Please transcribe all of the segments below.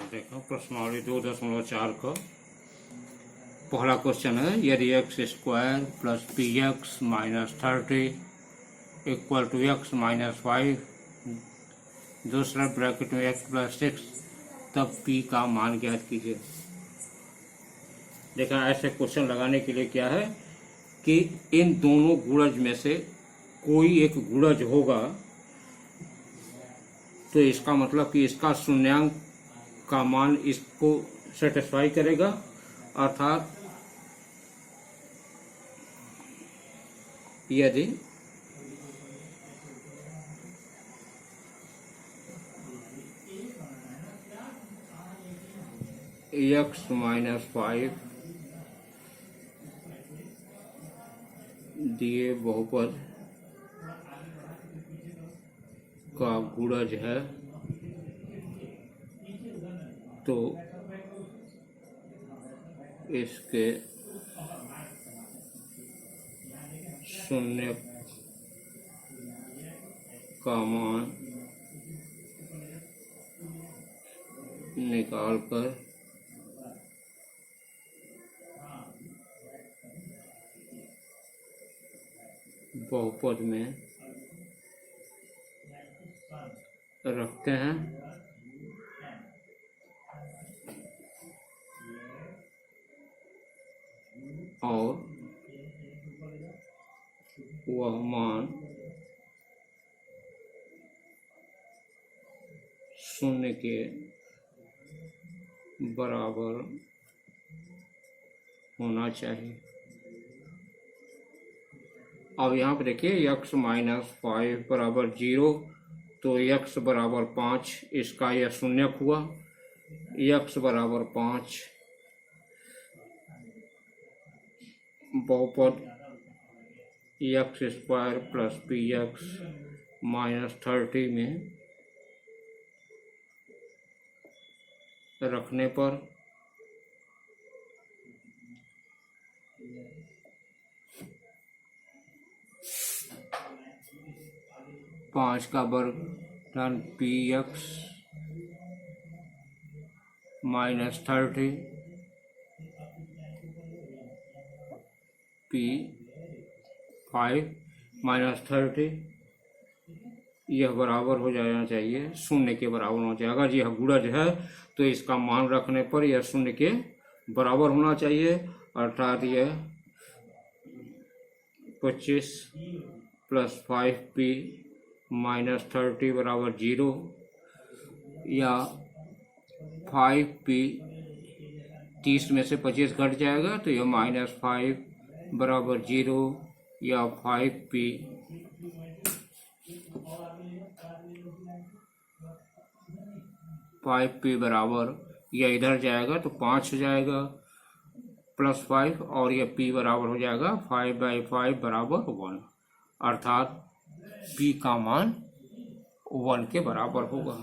देखो प्रश्नावली 2.4 का पहला क्वेश्चन है, यदि X square plus P X minus 30 equal to X minus 5, दूसरा ब्रैकेट में एक्स प्लस 6, तब पी का मान ज्ञात कीजिए। देखा, ऐसे क्वेश्चन लगाने के लिए क्या है कि इन दोनों गुणज में से कोई एक गुणज होगा तो इसका मतलब कि इसका शून्यांक का मान इसको सेटिस्फाई करेगा, अर्थात यदि एक्स माइनस 5 दिए बहुपद का गुणज है तो इसके शून्य का मान निकालकर बहुपद में रखते हैं और वह मान शून्य के बराबर होना चाहिए। अब यहाँ पर देखिए x माइनस 5 बराबर 0, तो x बराबर 5, इसका यह शून्यक हुआ। x बराबर 5 बहुपद x square plus P X minus 30 में रखने पर पाँच का वर्ग धन P X minus 30 P 5 minus 30 यह बराबर हो जाना चाहिए, शून्य के बराबर होना चाहिए। अगर यह गुणज है तो इसका मान रखने पर यह शून्य के बराबर होना चाहिए, अर्थात यह 25 प्लस 5p माइनस 30 बराबर 0, या 5p 30 में से 25 घट जाएगा तो यह माइनस 5 बराबर 0, या 5p बराबर यह इधर जाएगा तो 5 हो जाएगा प्लस 5, और यह p बराबर हो जाएगा 5/5 बराबर 1, अर्थात p का मान 1 के बराबर होगा।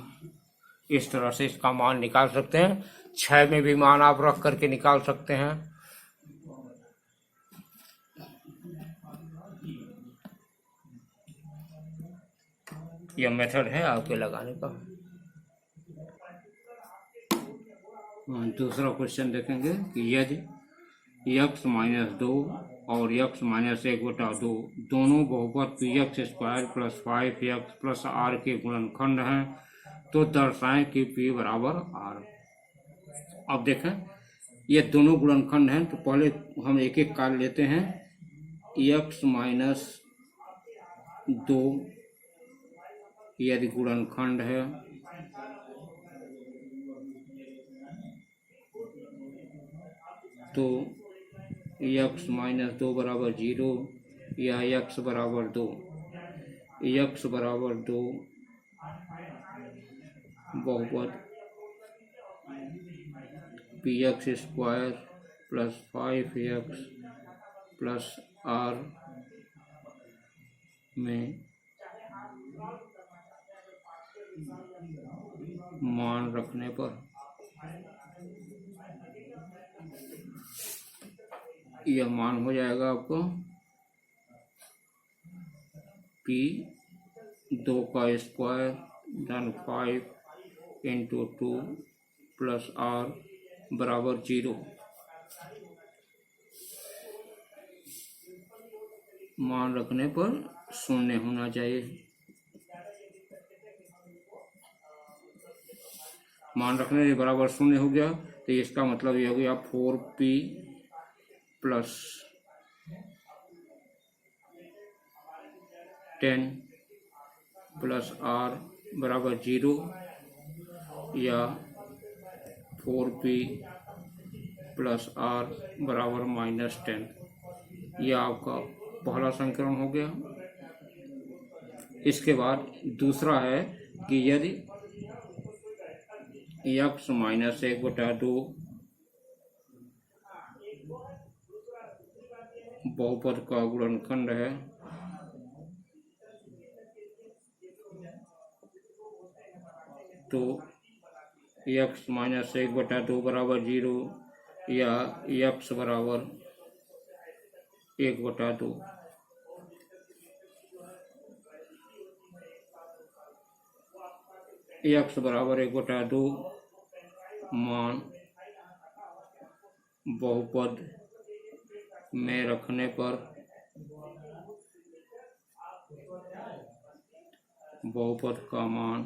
इस तरह से इसका मान निकाल सकते हैं। 6 में भी मान आप रख करके निकाल सकते हैं। यह मेथड है आपके लगाने का। दूसरा क्वेश्चन देखेंगे कि यदि x माइनस 2 और x माइनस 1/2 दोनों बहुपद P x square plus 5x plus r के गुणनखंड हैं तो दर्शाएं कि p बराबर r। अब देखें, ये दोनों गुणनखंड हैं तो पहले हम एक एक काल लेते हैं। x माइनस 2 यदि गुणनखंड है तो x माइनस 2 बराबर 0, या x बराबर 2। x बराबर 2 बहुपद P x square plus 5x plus r में मान रखने पर यह मान हो जाएगा आपको p 2 का स्क्वायर धन 5 इंटू 2 प्लस आर बराबर 0। मान रखने पर शून्य होना चाहिए। मान रखने के बराबर शून्य हो गया तो इसका मतलब ये हो गया 4p प्लस 10 प्लस आर बराबर 0 या 4p प्लस आर बराबर -10। यह आपका पहला समीकरण हो गया। इसके बाद दूसरा है कि यदि x माइनस 1/2 बहुपद का गुणनखंड है तो x माइनस 1/2 बराबर 0 या x बराबर 1/2। x बराबर 1/2 मान बहुपद में रखने पर बहुपद का मान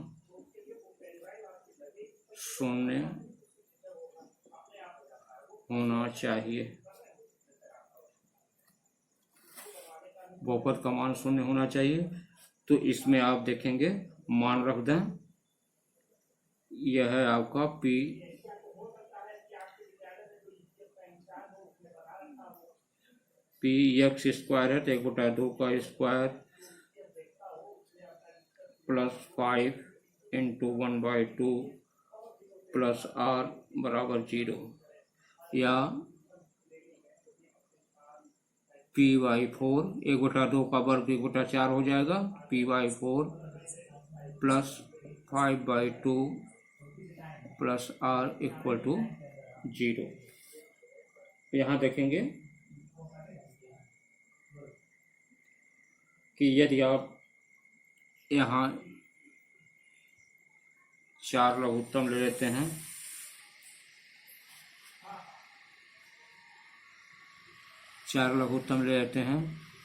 शून्य होना चाहिए। बहुपद का मान शून्य होना चाहिए। तो इसमें आप देखेंगे मान रख दें, यह है आपका p x स्क्वायर है तो 1/2 का square plus 5 into 1/2 plus r बराबर 0 या p/4 1/2 का वर्ग 1/4 हो जाएगा। p/4 plus 5/2 plus r equal to 0। यहाँ देखेंगे कि यदि आप यहाँ 4 लघुत्तम ले लेते हैं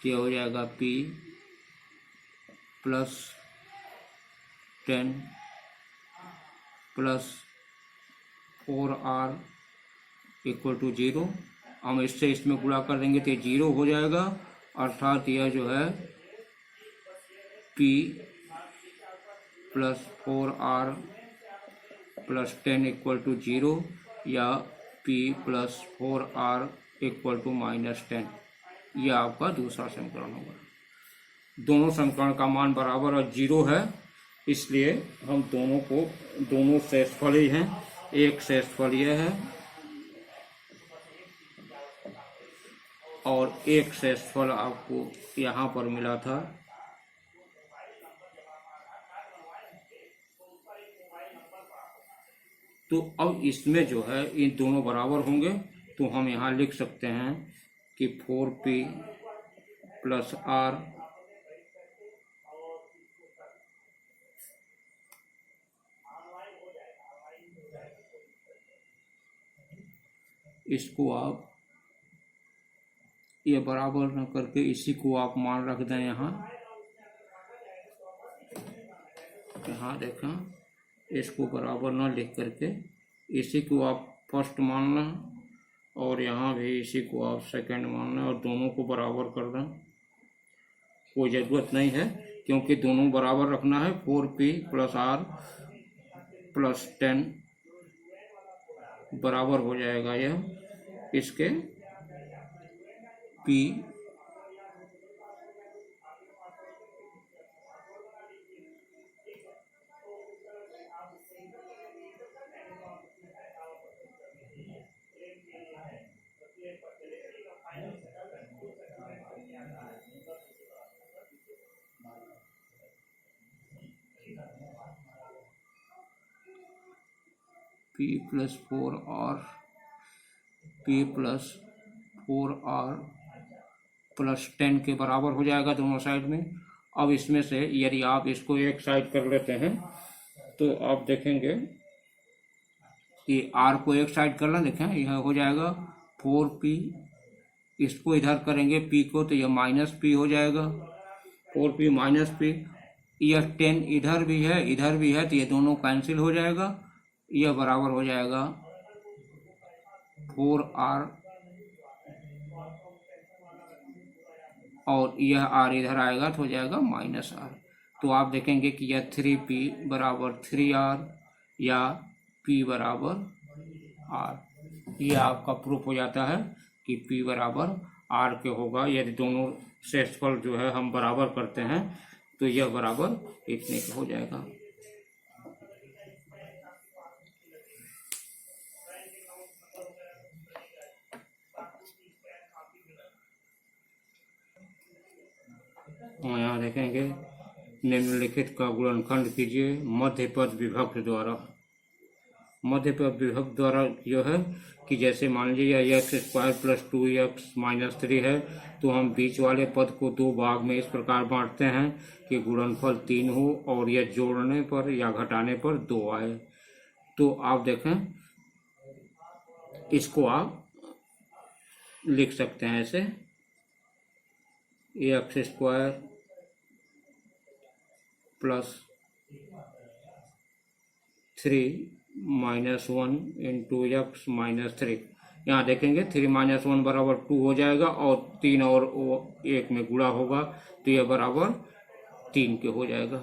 तो यह हो जाएगा p plus 10 plus 4r equal to 0। हम इससे इसमें गुणा कर देंगे तो 0 हो जाएगा, अर्थात यह जो है p plus 4r plus 10 equal to 0 या p plus 4r equal to -10। यह आपका दूसरा समीकरण होगा। दोनों समीकरण का मान बराबर और 0 है, इसलिए हम दोनों शेषफल ही हैं। एक शेषफल यह है और एक शेषफल आपको यहाँ पर मिला था। तो अब इसमें जो है इन दोनों बराबर होंगे तो हम यहाँ लिख सकते हैं कि 4p प्लस r इसको आप ये बराबर न करके इसी को आप मान रख दें। यहाँ देखें, इसको बराबर न लिख करके इसी को आप फर्स्ट मानना और यहाँ भी इसी को आप सेकंड मानना और दोनों को बराबर कर दें। कोई ज़रूरत नहीं है क्योंकि दोनों बराबर रखना है। 4p प्लस r प्लस 10 बराबर हो जाएगा यह इसके p plus 4r p plus 4r plus 10 के बराबर हो जाएगा दोनों साइड में। अब इसमें से यदि आप इसको एक साइड कर लेते हैं तो आप देखेंगे कि आर को एक साइड करना, देखें यह हो जाएगा 4p, इसको इधर करेंगे p को तो यह माइनस p हो जाएगा, 4p माइनस p। यह 10 इधर भी है तो ये दोनों कैंसिल हो जाएगा, यह बराबर हो जाएगा 4r, और यह r इधर आएगा तो हो जाएगा माइनस r। तो आप देखेंगे कि यह 3p बराबर 3r या p बराबर r। यह आपका प्रूफ हो जाता है कि p बराबर r के होगा। यदि दोनों शेषफल जो है हम बराबर करते हैं तो यह बराबर इतने का हो जाएगा। यहाँ देखेंगे निम्नलिखित का गुणनखंड कीजिए मध्य पद विभक्त द्वारा। मध्य पद विभक्त द्वारा जो है कि जैसे मान लीजिए यह x square plus 2x minus 3 है, तो हम बीच वाले पद को दो भाग में इस प्रकार बांटते हैं कि गुणनफल 3 हो और यह जोड़ने पर या घटाने पर 2 आए। तो आप देखें इसको आप लिख सकते हैं ऐसे, x square plus 3 minus 1 into x minus 3। यहाँ देखेंगे 3 माइनस 1 बराबर 2 हो जाएगा और 3 और 1 में गुणा होगा तो यह बराबर 3 के हो जाएगा।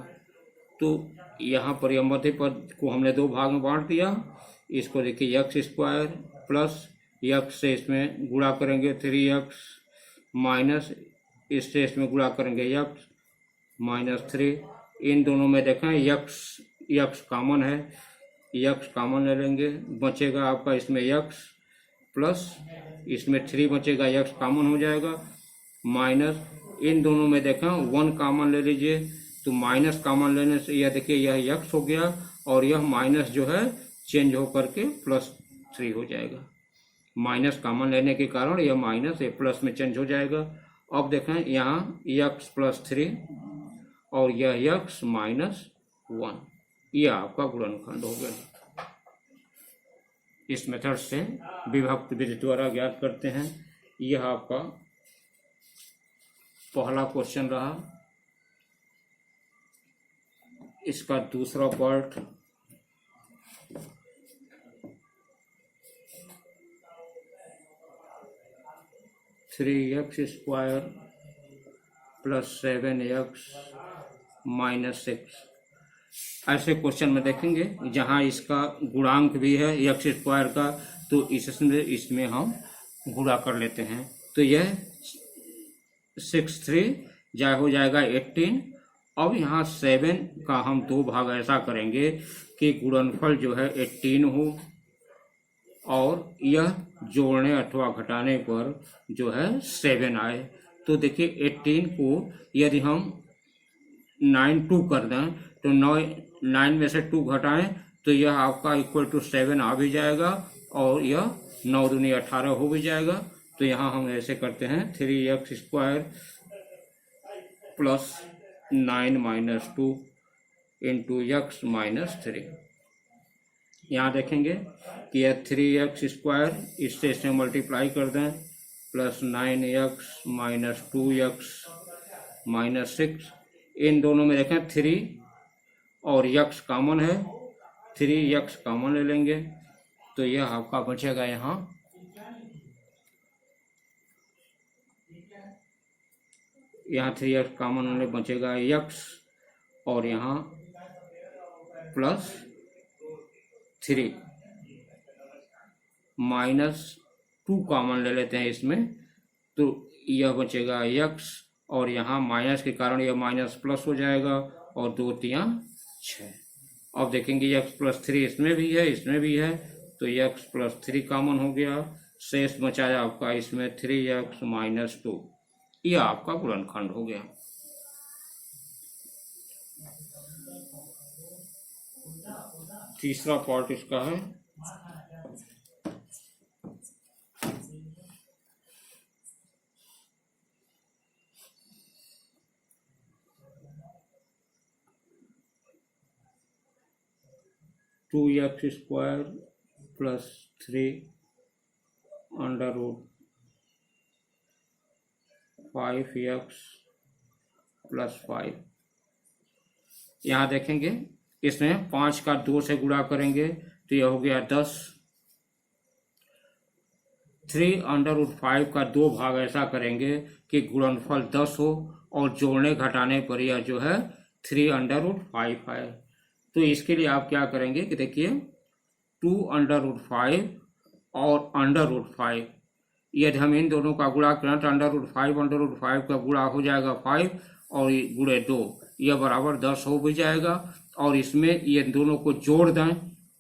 तो यहाँ पर यह मध्य पद को हमने दो भाग में बांट दिया। इसको देखिए एक्स स्क्वायर प्लस एक्स से इसमें गुणा करेंगे 3x माइनस इससे इसमें गुणा करेंगे एक्स माइनस 3। इन दोनों में देखें एक्स कॉमन है, एक्स कॉमन ले लेंगे, बचेगा आपका इसमें एक्स प्लस इसमें 3 बचेगा, एक्स कॉमन हो जाएगा माइनस इन दोनों में देखें 1 कॉमन ले लीजिए तो माइनस कॉमन लेने से यह देखिए यह एक्स हो गया और यह माइनस जो है चेंज होकर के +3 हो जाएगा। माइनस कॉमन लेने के कारण यह माइनस ये प्लस में चेंज हो जाएगा। अब देखें यहाँ x +3 और यह x -1, यह आपका गुणनखंड हो गया। इस मेथड से विभक्त विधि द्वारा ज्ञात करते हैं। यह आपका पहला क्वेश्चन रहा। इसका दूसरा पार्ट (3x² + 7x -6) ऐसे क्वेश्चन में देखेंगे जहां इसका गुणांक भी है x² का, तो इसमें हम गुणा कर लेते हैं। तो यह 6 3 हो जाएगा 18। अब यहाँ 7 का हम दो भाग ऐसा करेंगे कि गुणनफल जो है 18 हो और यह जोड़ने अथवा घटाने पर जो है 7 आए। तो देखिए 18 को यदि हम 9 2 कर दें तो 9 में से 2 घटाएं तो यह आपका =7 आ भी जाएगा और यह 9 दूनी 18 हो भी जाएगा। तो यहाँ हम ऐसे करते हैं 3x² + 9 - 2 इंटू x -3। यहाँ देखेंगे कि यह 3x² इससे इसमें मल्टीप्लाई कर दें + 9x - 2x -6। इन दोनों में देखें 3 और x कॉमन है, 3x कॉमन ले लेंगे तो यह आपका बचेगा यहाँ यहाँ 3x कॉमन होने बचेगा x और यहाँ +3 -2 कॉमन ले लेते हैं इसमें तो यह बचेगा x और यहाँ माइनस के कारण यह माइनस प्लस हो जाएगा और 2 3 6। अब देखेंगे x +3 इसमें भी है इसमें भी है तो x +3 कॉमन हो गया, शेष बचाया आपका इसमें 3x -2। यह आपका गुणनखंड हो गया। तीसरा पार्ट इसका है (2x² plus 3 under root 5x plus 5। यहाँ देखेंगे इसमें 5 का 2 से गुणा करेंगे तो यह हो गया 10। 3 अंडर रूट 5 का 2 भाग ऐसा करेंगे कि गुणनफल 10 हो और जोड़ने घटाने पर यह जो है 3 अंडर रूट 5 है। तो इसके लिए आप क्या करेंगे कि देखिए 2 अंडर रूट 5 और अंडर रूट 5, यदि हम इन दोनों का गुणा करें तो अंडर रूट 5 का गुणा हो जाएगा 5 और गुणे 2, यह बराबर 10 हो भी जाएगा। और इसमें ये दोनों को जोड़ दें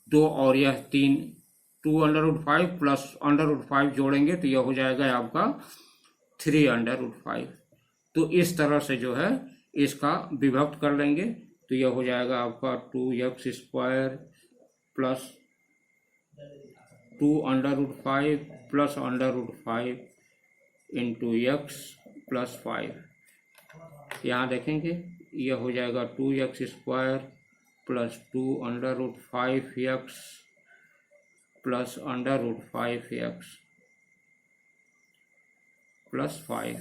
2 और यह 3, 2 under root 5 plus under root 5 जोड़ेंगे तो यह हो जाएगा आपका 3 अंडर रूट 5। तो इस तरह से जो है इसका विभक्त कर लेंगे तो यह हो जाएगा आपका 2x square plus 2 under root 5 plus under root 5 into x plus 5। यहाँ देखेंगे यह हो जाएगा 2x square plus 2 under root 5x plus under root 5x plus 5।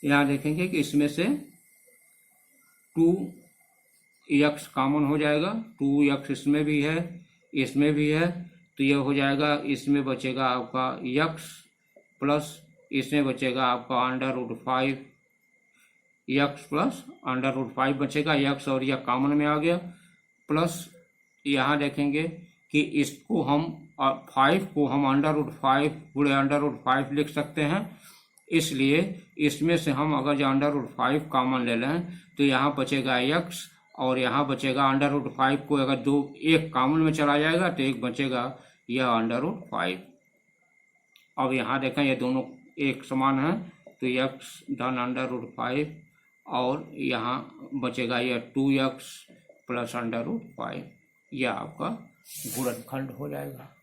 यहाँ देखेंगे कि इसमें से 2x कॉमन हो जाएगा, 2x इसमें भी है इसमें भी है तो यह हो जाएगा, इसमें बचेगा आपका x प्लस इसमें बचेगा आपका under root 5x plus under root 5 बचेगा, x और यह कॉमन में आ गया। प्लस यहाँ देखेंगे कि इसको हम 5 को हम अंडर रूट 5 गुणे अंडर रूट 5 लिख सकते हैं, इसलिए इसमें से हम अगर जो अंडर रूट 5 कॉमन ले लें तो यहाँ बचेगा x और यहाँ बचेगा अंडर रूट 5 को अगर 2 एक कॉमन में चला जाएगा तो एक बचेगा यह अंडर रूट 5। अब यहाँ देखें ये दोनों एक समान है तो x धन अंडर रूट 5 और यहाँ बचेगा यह 2x प्लस अंडर रूट 5, यह आपका गुणनखंड हो जाएगा।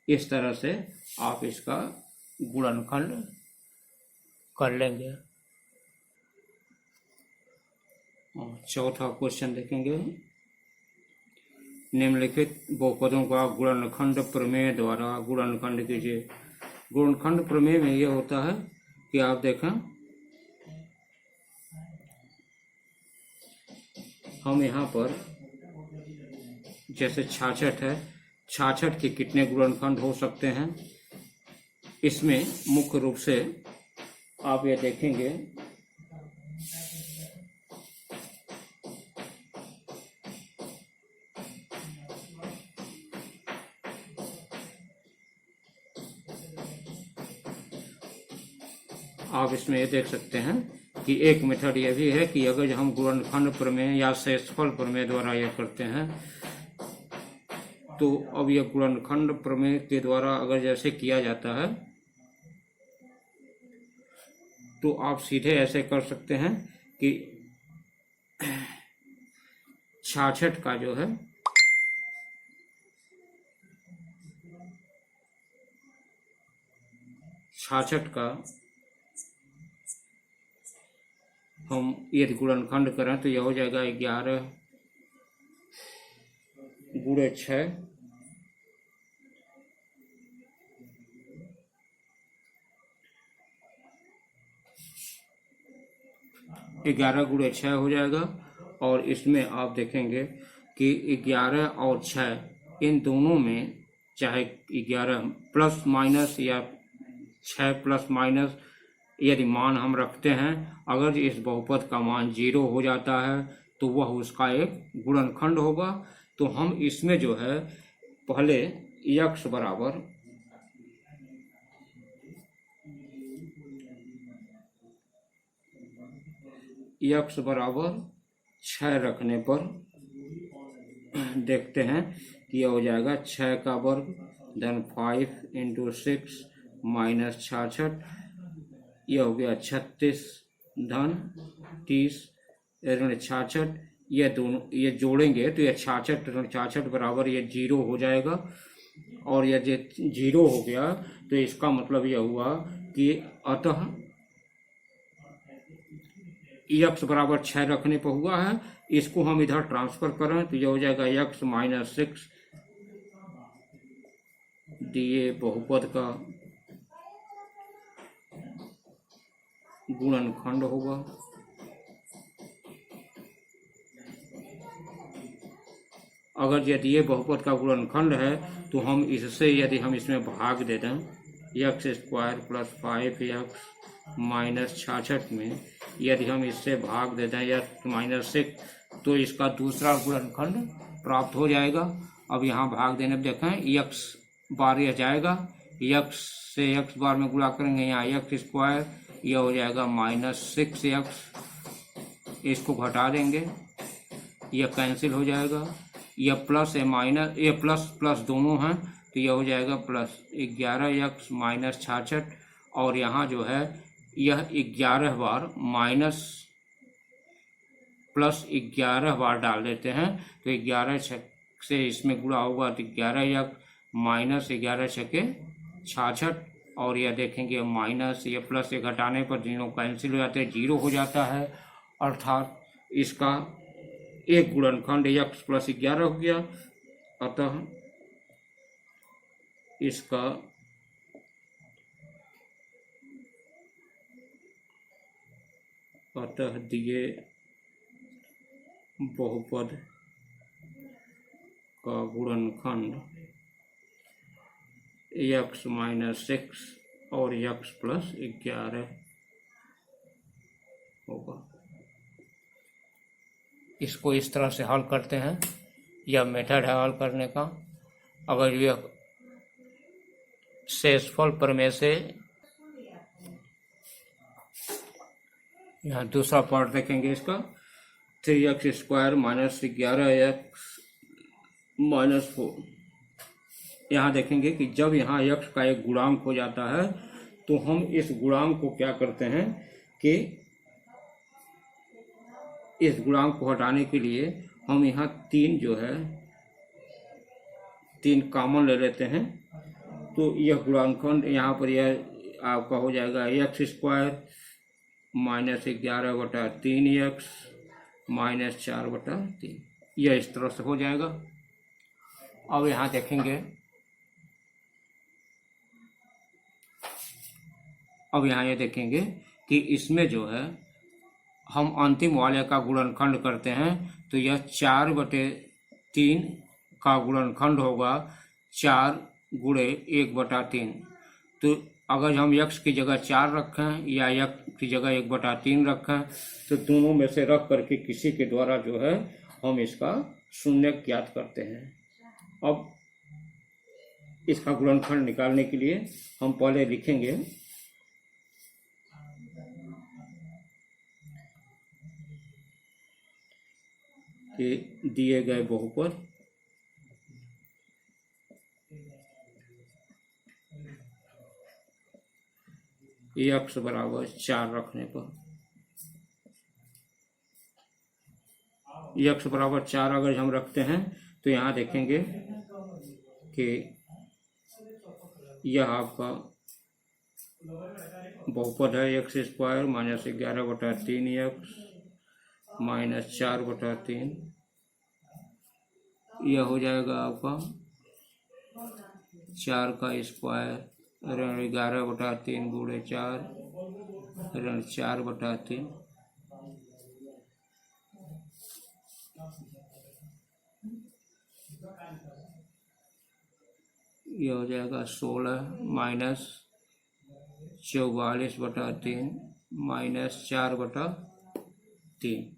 इस तरह से आप इसका गुणनखंड कर लेंगे। चौथा क्वेश्चन देखेंगे, निम्नलिखित बहुपदों का गुणनखंड प्रमेय द्वारा गुणनखंड कीजिए। गुणनखंड प्रमेय में यह होता है कि आप देखें हम यहाँ पर जैसे 66 है, 66 के कितने गुणनखंड हो सकते हैं, इसमें मुख्य रूप से आप ये देखेंगे आप इसमें ये देख सकते हैं कि एक मेथड यह भी है कि अगर हम गुणनखंड प्रमेय या शेषफल प्रमेय द्वारा यह करते हैं तो अब यह गुणनखंड प्रमेय के द्वारा अगर जैसे किया जाता है तो आप सीधे ऐसे कर सकते हैं कि 66 का जो है हम यदि गुणनखंड करें तो यह हो जाएगा 11 गुणे 6 11 गुणे 6 हो जाएगा। और इसमें आप देखेंगे कि 11 और 6 इन दोनों में चाहे 11 प्लस माइनस या 6 प्लस माइनस यदि मान हम रखते हैं, अगर इस बहुपद का मान 0 हो जाता है तो वह उसका एक गुणनखंड होगा। तो हम इसमें जो है पहले x बराबर x बराबर 6 रखने पर देखते हैं कि यह हो जाएगा 6 का वर्ग धन 5 इंटू 6 माइनस 66, यह हो गया 36 धन 30 ऋण 66। ये दोनों ये जोड़ेंगे तो यह 66 ऋण 66 बराबर ये 0 हो जाएगा। और यदि 0 हो गया तो इसका मतलब यह हुआ कि अतः x बराबर 6 रखने पर हुआ है, इसको हम इधर ट्रांसफर करें तो यह हो जाएगा x माइनस 6 दिए बहुपद का गुणनखंड होगा। अगर यदि ये बहुपद का गुणनखंड है तो हम इससे यदि हम इसमें भाग दे दें x square plus 5x minus 66 में यदि हम इससे भाग दे दें एक्स माइनस 6 तो इसका दूसरा गुणनखंड प्राप्त हो जाएगा। अब यहाँ भाग देने पर देखें एक्स बार यह जाएगा, एक्स से एक्स बार में गुणा करेंगे, यहाँ एक्स स्क्वायर यह हो जाएगा माइनस 6x, इसको घटा देंगे यह कैंसिल हो जाएगा। यह प्लस है माइनस, ये प्लस प्लस दोनों हैं तो यह हो जाएगा प्लस 11x माइनस 66 और यहाँ जो है यह 11 बार माइनस प्लस 11 बार डाल देते हैं तो 11 से इसमें गुणा होगा तो 11x माइनस 11 छके 66 और यह देखेंगे माइनस ये प्लस से घटाने पर तीनों कैंसिल हो जाते हैं, 0 हो जाता है। अर्थात इसका एक गुणनखंड x प्लस 11 हो गया। अतः इसका दिए बहुपद का गुणनखंड x माइनस 6 और x प्लस 11 होगा। इसको इस तरह से हल करते हैं, यह मेथड है हल करने का। अगर यह शेषफल प्रमेय से यहाँ दूसरा पार्ट देखेंगे इसका 3x square minus 11x minus 4, यहाँ देखेंगे कि जब यहाँ x का एक गुणांक हो जाता है तो हम इस गुणांक को क्या करते हैं कि इस गुणांक को हटाने के लिए हम यहाँ 3 जो है 3 कॉमन ले लेते हैं तो यह गुणांकखंड यहाँ पर यह आपका हो जाएगा x square minus 11/3x minus 4/3, यह इस तरह से हो जाएगा। अब यहाँ देखेंगे, अब यहाँ ये देखेंगे कि इसमें जो है हम अंतिम वाले का गुणनखंड करते हैं तो यह 4/3 का गुणनखंड होगा 4 गुणे 1/3। तो अगर हम x की जगह 4 रखें या x की जगह 1/3 रखें तो दोनों में से रख करके किसी के द्वारा जो है हम इसका शून्य ज्ञात करते हैं। अब इसका गुणनखंड निकालने के लिए हम पहले लिखेंगे कि दिए गए बहुपद x बराबर 4 रखने पर x बराबर 4 अगर हम रखते हैं तो यहाँ देखेंगे कि यह आपका बहुपद है x square minus 11/3x minus 4/3, यह हो जाएगा आपका 4 का स्क्वायर ऋण 11/3 गुणे 4 ऋण 4/3, यह हो जाएगा 16 माइनस 44/3 माइनस 4/3।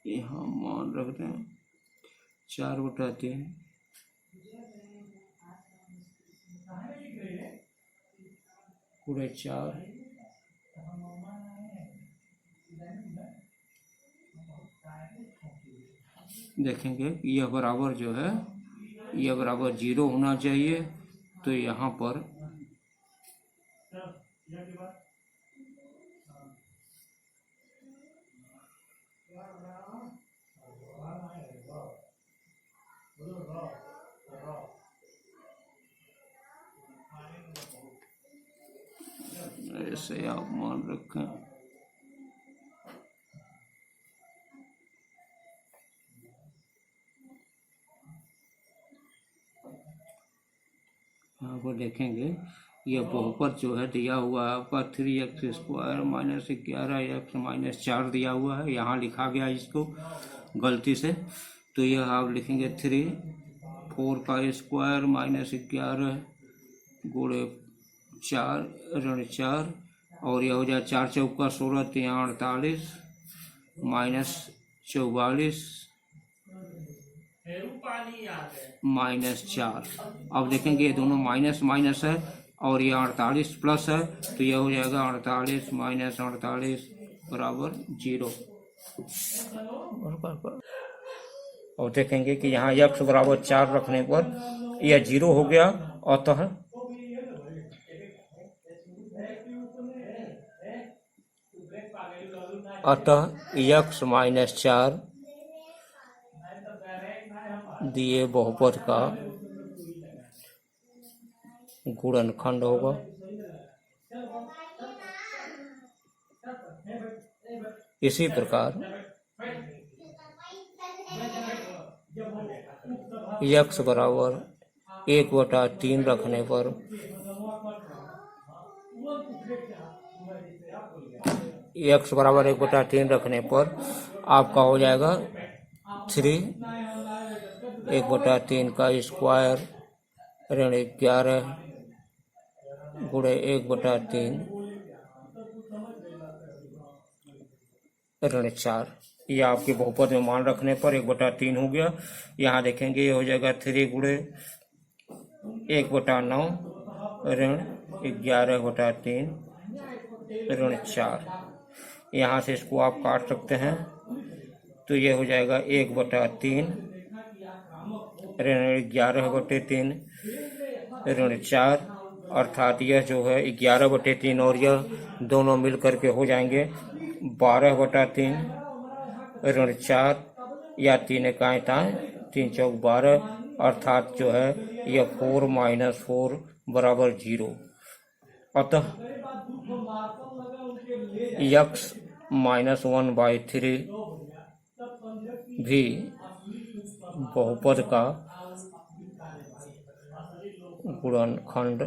यहाँ मान रखते हैं 4/3 पूरे 4 देखेंगे यह बराबर जो है यह बराबर 0 होना चाहिए। तो यहाँ पर ऐसे आप मान रखें। यहाँ पर देखेंगे यह बहुपद जो है दिया हुआ है आपका 3x² माइनस 11x माइनस 4 दिया हुआ है। यहाँ लिखा गया इसको गलती से, तो यह आप लिखेंगे 3 4 का स्क्वायर माइनस 11 गुणे 4 ऋण 4 और यह हो जाए 4 चौका 16 3 48 माइनस 44 माइनस 4। अब देखेंगे ये दोनों माइनस माइनस है और ये 48 प्लस है, तो यह हो जाएगा 48 माइनस 48 बराबर 0। और देखेंगे कि यहाँ x बराबर 4 रखने पर यह 0 हो गया, अतः x माइनस 4 दिए बहुपद का गुणनखंड होगा। इसी प्रकार x बराबर 1/3 रखने पर x बराबर 1/3 रखने पर आपका हो जाएगा 3 1/3 का स्क्वायर ऋण 11 गुणे 1/3 ऋण 4। ये आपके बहुपद में मान रखने पर 1/3 हो गया। यहाँ देखेंगे ये हो जाएगा 3 गुणे 1/9 ऋण 11/3 ऋण 4। यहाँ से इसको आप काट सकते हैं, तो ये हो जाएगा 1/3 ऋण 11/3 ऋण 4, अर्थात यह जो है 11/3 और यह दोनों मिल करके हो जाएंगे 12/3 ऋण 4 या 3 इकाई 3 चौक 12, अर्थात जो है यह 4 माइनस 4 बराबर 0। अतः x माइनस 1/3 भी बहुपद का गुणनखंड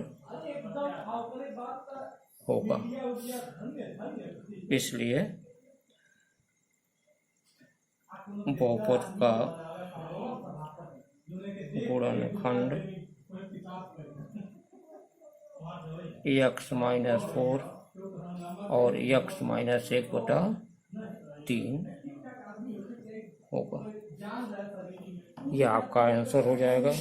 होगा। इसलिए बहुपद का गुणनखंड x माइनस 4 और x माइनस 1/3 होगा। यह आपका आंसर हो जाएगा।